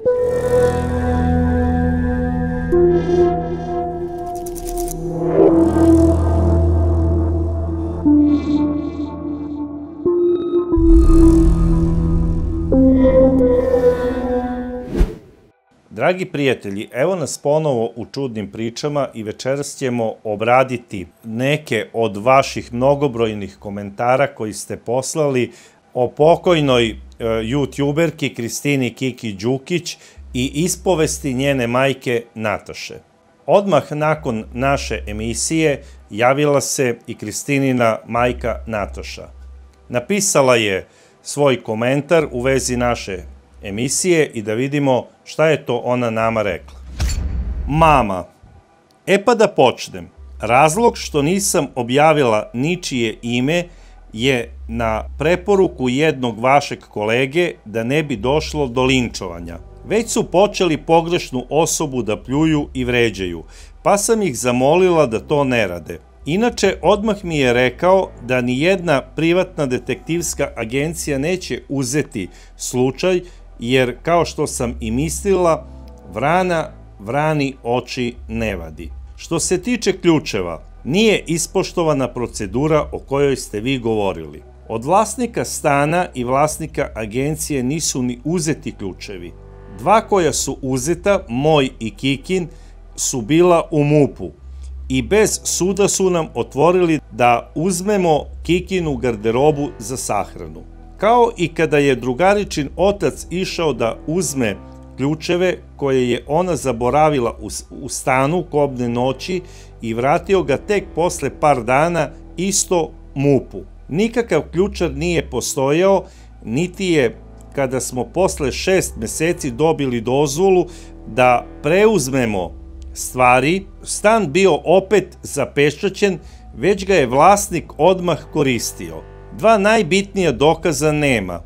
Dragi prijatelji, evo nas ponovo u čudnim pričama i večeras ćemo obraditi neke od vaših mnogobrojnih komentara koji ste poslali o pokojnoj youtuberki Kristini Kiki Đukić i ispovesti njene majke Nataše. Odmah nakon naše emisije javila se i Kristinina majka Nataša. Napisala je svoj komentar u vezi naše emisije i da vidimo šta je to ona nama rekla. Mama, pa da počnem. Razlog što nisam objavila ničije ime je na preporuku jednog vašeg kolege da ne bi došlo do linčovanja. Već su počeli pogrešnu osobu da pljuju i vređaju, pa sam ih zamolila da to ne rade. Inače, odmah mi je rekao da ni jedna privatna detektivska agencija neće uzeti slučaj, jer kao što sam i mislila, vrana vrani oči ne vadi. Što se tiče ključeva, nije ispoštovana procedura o kojoj ste vi govorili. Od vlasnika stana i vlasnika agencije nisu ni uzeti ključevi. Dva koja su uzeta, moj i Kikin, su bila u MUP-u i bez suda su nam otvorili da uzmemo Kikinu garderobu za sahranu. Kao i kada je drugaričin otac išao da uzme ključeve koje je ona zaboravila u stanu kobne noći i vratio ga tek posle par dana isto MUP-u. Nikakav ključar nije postojao, niti je kada smo posle 6 meseci dobili dozvolu da preuzmemo stvari, stan bio opet zapečaćen, već ga je vlasnik odmah koristio. Dva najbitnija dokaza nema,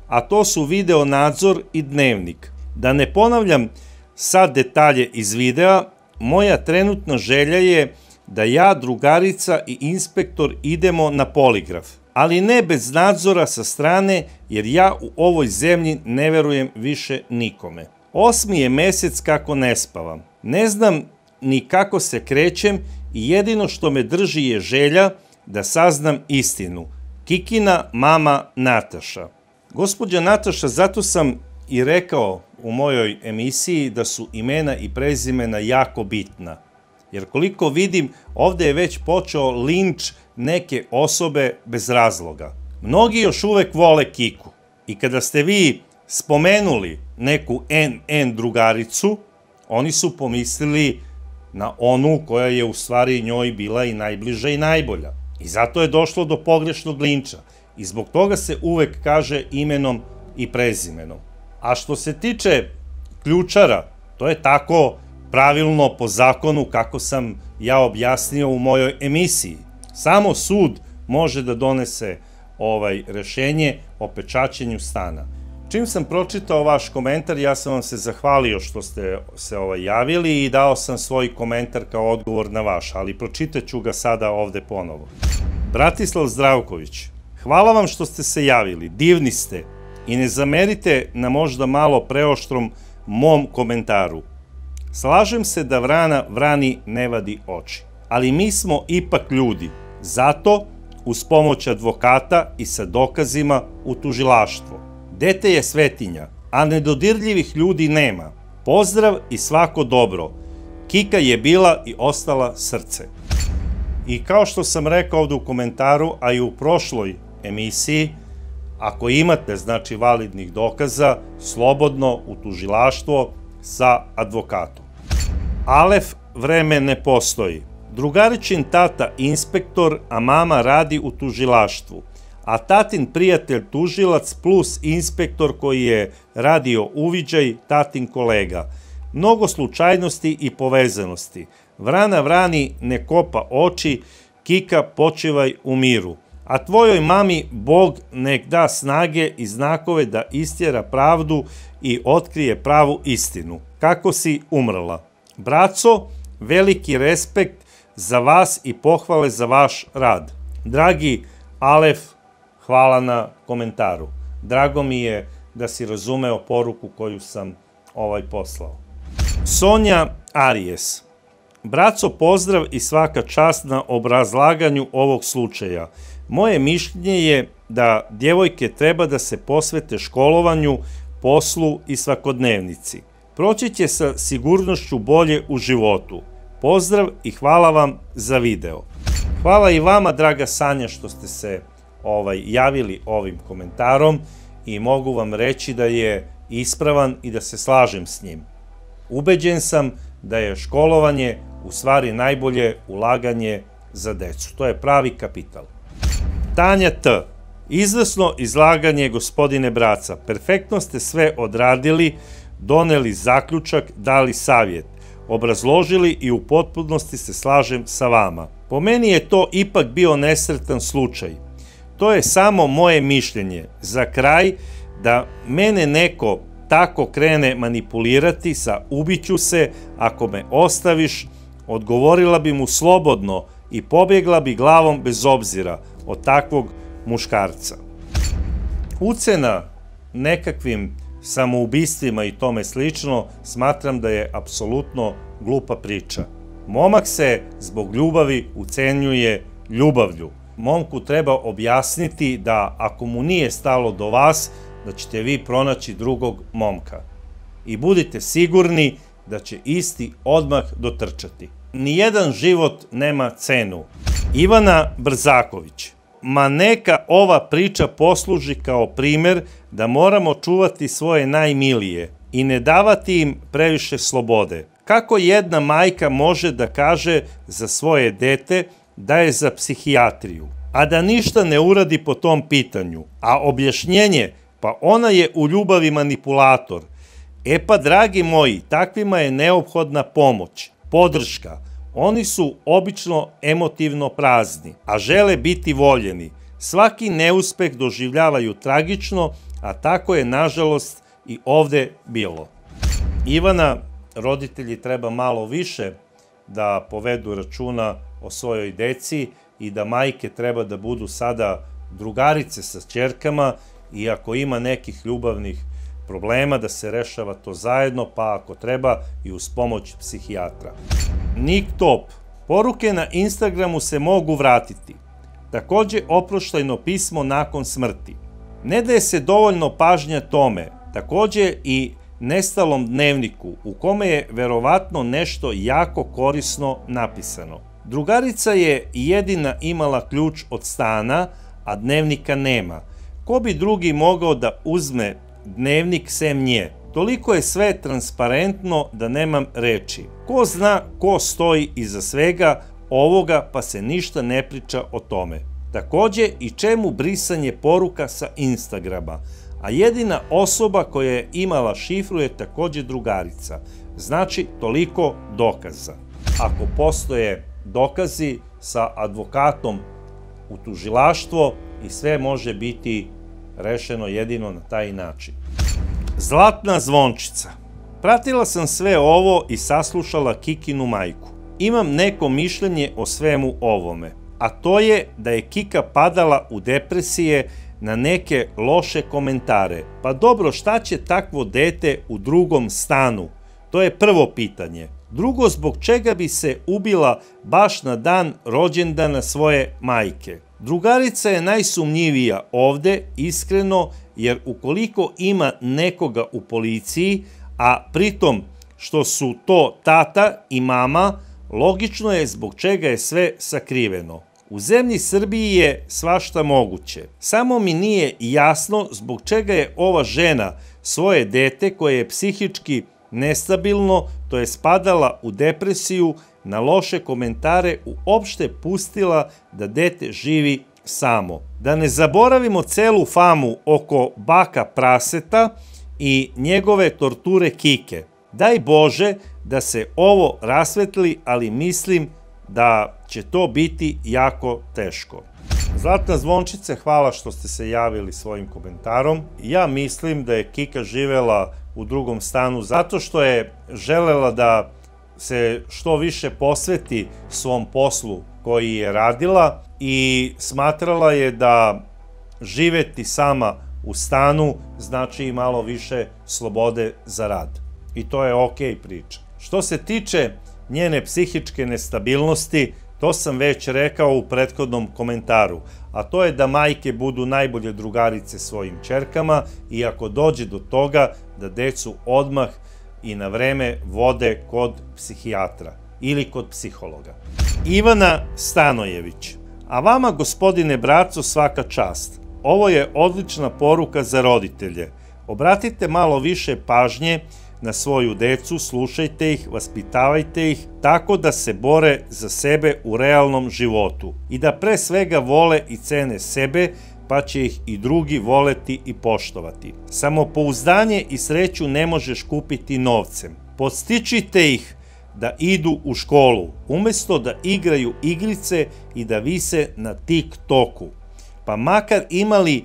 a to su video nadzor i dnevnik. Da ne ponavljam sad detalje iz videa, moja trenutna želja je da ja, drugarica i inspektor idemo na poligraf, ali ne bez nadzora sa strane, jer ja u ovoj zemlji ne verujem više nikome. 8. je mesec kako ne spavam. Ne znam ni kako se krećem i jedino što me drži je želja da saznam istinu. Kikina mama Nataša. Gospođa Nataša, zato sam i rekao u mojoj emisiji da su imena i prezimena jako bitna. Jer koliko vidim, ovde je već počeo linč neke osobe bez razloga. Mnogi još uvek vole Kiku. I kada ste vi spomenuli neku NN drugaricu, oni su pomislili na onu koja je u stvari njoj bila i najbliža i najbolja. I zato je došlo do pogrešnog linča. I zbog toga se uvek kaže imenom i prezimenom. A što se tiče ključara, to je tako pravilno po zakonu kako sam ja objasnio u mojoj emisiji. Samo sud može da donese rešenje o pečaćenju stana. Čim sam pročitao vaš komentar, ja sam vam se zahvalio što ste se javili i dao sam svoj komentar kao odgovor na vaš, ali pročitat ću ga sada ovde ponovo. Bratislav Zdravković, hvala vam što ste se javili, divni ste i ne zamerite na možda malo preoštrom mom komentaru. Slažem se da vrana vrani ne vadi oči, ali mi smo ipak ljudi, zato uz pomoć advokata i sa dokazima u tužilaštvo. Dete je svetinja, a nedodirljivih ljudi nema. Pozdrav i svako dobro. Kika je bila i ostala srce. I kao što sam rekao ovde u komentaru, a i u prošloj emisiji, ako imate, znači, validnih dokaza, slobodno u tužilaštvo sa advokatom. Alef, vreme ne postoji. Drugaričin tata inspektor, a mama radi u tužilaštvu. A tatin prijatelj tužilac plus inspektor koji je radio uviđaj, tatin kolega. Mnogo slučajnosti i povezanosti. Vrana vrani ne kopa oči, Kika počivaj u miru. A tvojoj mami Bog nek da snage i znakove da istjera pravdu i otkrije pravu istinu. Kako si umrla. Braco, veliki respekt za vas i pohvale za vaš rad. Dragi Alef, hvala na komentaru. Drago mi je da si razumeo poruku koju sam poslao. Sonja Arijes. Braco, pozdrav i svaka čast na obrazlaganju ovog slučaja. Moje mišljenje je da djevojke treba da se posvete školovanju, poslu i svakodnevnici. Proći će sa sigurnošću bolje u životu. Pozdrav i hvala vam za video. Hvala i vama, draga Sanja, što ste se javili ovim komentarom i mogu vam reći da je ispravan i da se slažem s njim. Ubeđen sam da je školovanje u stvari najbolje ulaganje za decu. To je pravi kapital. Tanja T. Izvrsno izlaganje, gospodine Braca. Perfektno ste sve odradili, doneli zaključak, dali savjet, obrazložili i u potpunosti se slažem sa vama. Po meni je to ipak bio nesretan slučaj. To je samo moje mišljenje. Za kraj, da mene neko tako krene manipulirati sa ubiću se ako me ostaviš, odgovorila bi mu slobodno i pobjegla bi glavom bez obzira od takvog muškarca. Ucena nekakvim samoubistvima i tome slično smatram da je apsolutno glupa priča. Momak se zbog ljubavi ucenjuje ljubavlju. Momku treba objasniti da ako mu nije stalo do vas, da ćete vi pronaći drugog momka. I budite sigurni da će isti odmah dotrčati. Nijedan život nema cenu. Ivana Brzaković. Ma neka ova priča posluži kao primer da moramo čuvati svoje najmilije i ne davati im previše slobode. Kako jedna majka može da kaže za svoje dete da je za psihijatriju, a da ništa ne uradi po tom pitanju, a objašnjenje, pa ona je u ljubavi manipulator. E pa, dragi moji, takvima je neophodna pomoć, podrška. Oni su obično emotivno prazni, a žele biti voljeni. Svaki neuspeh doživljavaju tragično, a tako je, nažalost, i ovde bilo. Ivana, roditelji treba malo više da povedu računa o svojoj deci i da majke treba da budu sada drugarice sa ćerkama i ako ima nekih ljubavnih problema da se rešava to zajedno, pa ako treba i uz pomoć psihijatra. Nik Top. Poruke na Instagramu se mogu vratiti. Takođe, oproštajno pismo nakon smrti. Ne daje se dovoljno pažnja tome. Takođe i nestalom dnevniku u kome je verovatno nešto jako korisno napisano. Drugarica je jedina imala ključ od stana, a dnevnika nema. Ko bi drugi mogao da uzme dnevnik sem nje? Toliko je sve transparentno da nemam reči. Ko zna ko stoji iza svega ovoga, pa se ništa ne priča o tome. Takođe, i čemu brisanje poruka sa Instagrama, a jedina osoba koja je imala šifru je takođe drugarica. Znači, toliko dokaza. Ako postoje dokazi, sa advokatom u tužilaštvo i sve može biti rešeno jedino na taj način. Zlatna zvončica. Pratila sam sve ovo i saslušala Kikinu majku. Imam neko mišljenje o svemu ovome, a to je da je Kika padala u depresije na neke loše komentare. Pa dobro, šta će takvo dete u drugom stanu? To je prvo pitanje. Drugo, zbog čega bi se ubila baš na dan rođendana svoje majke? Drugarica je najsumnjivija ovde, iskreno, jer ukoliko ima nekoga u policiji, a pritom što su to tata i mama, logično je zbog čega je sve sakriveno. U zemlji Srbiji je svašta moguće. Samo mi nije jasno zbog čega je ova žena svoje dete koje je psihički nestabilno, to je spadala u depresiju, na loše komentare uopšte pustila da dete živi samo. Da ne zaboravimo celu famu oko baka Praseta i njegove torture Kike. Daj Bože da se ovo rasvetli, ali mislim da će to biti jako teško. Zlatna zvončice, hvala što ste se javili svojim komentarom. Ja mislim da je Kika živela u drugom stanu zato što je želela da se što više posveti svom poslu koji je radila i smatrala je da živeti sama u stanu znači i malo više slobode za rad. i to je okej priča. Što se tiče njene psihičke nestabilnosti, to sam već rekao u prethodnom komentaru, a to je da majke budu najbolje drugarice svojim ćerkama i ako dođe do toga da decu odmah i na vreme vode kod psihijatra ili kod psihologa. Ivana Stanojević. A vama, gospodine Braco, svaka čast. Ovo je odlična poruka za roditelje. Obratite malo više pažnje na svoju decu, slušajte ih, vaspitavajte ih tako da se bore za sebe u realnom životu i da pre svega vole i cene sebe, pa će ih i drugi voleti i poštovati. Samopouzdanje i sreću ne možeš kupiti novcem. Podstičite ih da idu u školu, umesto da igraju igrice i da vise na TikToku. Pa makar imali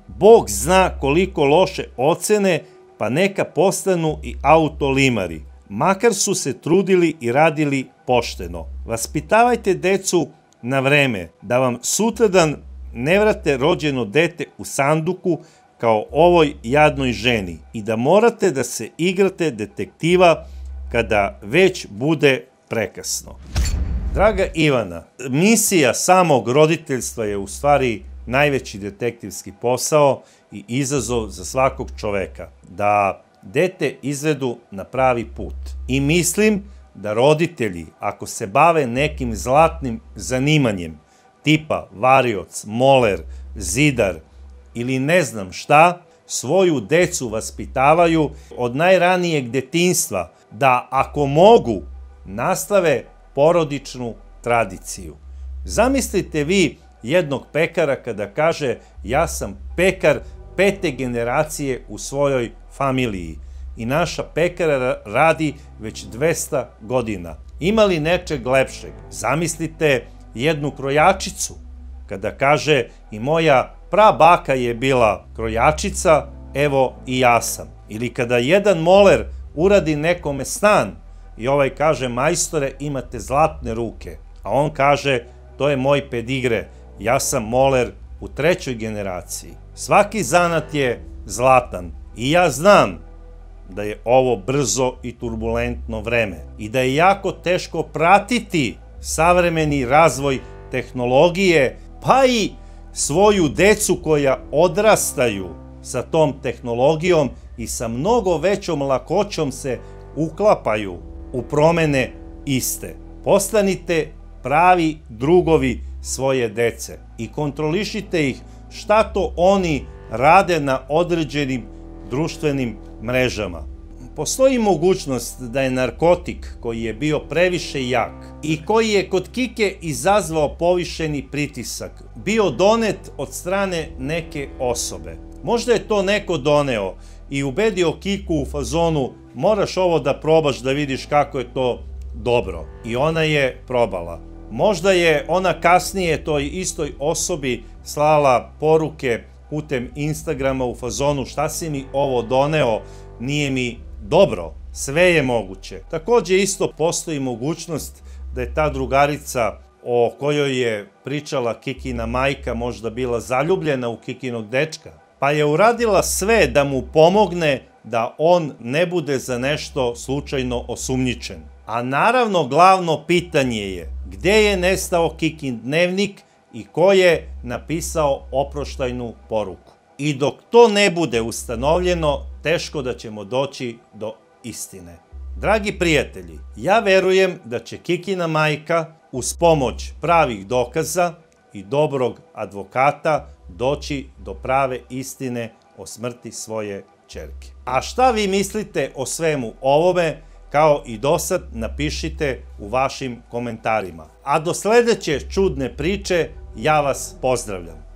Bog zna koliko loše ocene, pa neka postanu i autolimari. Makar su se trudili i radili pošteno. Vaspitavajte decu na vreme, da vam sutradan ne vrate rođeno dete u sanduku kao ovoj jadnoj ženi i da morate da se igrate detektiva kada već bude prekasno. Draga Ivana, misija samog roditeljstva je u stvari najveći detektivski posao i izazov za svakog čoveka, da dete izvedu na pravi put. I mislim da roditelji, ako se bave nekim zlatnim zanimanjem, tipa varioc, moler, zidar ili ne znam šta, svoju decu vaspitavaju od najranijeg detinjstva, da ako mogu, nastave porodičnu tradiciju. Zamislite vi jednog pekara kada kaže ja sam pekar 5. generacije u svojoj familiji i naša pekara radi već 200 godina. Ima li nečeg lepšeg? Zamislite jednu krojačicu kada kaže i moja prabaka je bila krojačica, evo i ja sam. Ili kada jedan moler uradi nekome stan i ovaj kaže majstore imate zlatne ruke, a on kaže to je moj pedigre, ja sam moler u 3. generaciji. Svaki zanat je zlatan i ja znam da je ovo brzo i turbulentno vreme i da je jako teško pratiti savremeni razvoj tehnologije, pa i svoju decu koja odrastaju sa tom tehnologijom i sa mnogo većom lakoćom se uklapaju u promene iste. Postanite pravi drugovi svoje dece i kontrolišite ih šta to oni rade na određenim društvenim mrežama. Postoji mogućnost da je narkotik koji je bio previše jak i koji je kod Kike izazvao povišeni pritisak bio donet od strane neke osobe. Možda je to neko doneo i ubedio Kiku u fazonu moraš ovo da probaš da vidiš kako je to dobro. I ona je probala. Možda je ona kasnije toj istoj osobi slala poruke putem Instagrama u fazonu šta si mi ovo doneo, nije mi dobro, sve je moguće. Takođe isto postoji mogućnost da je ta drugarica o kojoj je pričala Kikina majka možda bila zaljubljena u Kikinog dečka, pa je uradila sve da mu pomogne da on ne bude za nešto slučajno osumnjičen. A naravno glavno pitanje je gde je nestao Kikin dnevnik i ko je napisao oproštajnu poruku. I dok to ne bude ustanovljeno, teško da ćemo doći do istine. Dragi prijatelji, ja verujem da će Kikina majka uz pomoć pravih dokaza i dobrog advokata doći do prave istine o smrti svoje ćerke. A šta vi mislite o svemu ovome? Kao i dosad, napišite u vašim komentarima. A do sledeće čudne priče, ja vas pozdravljam.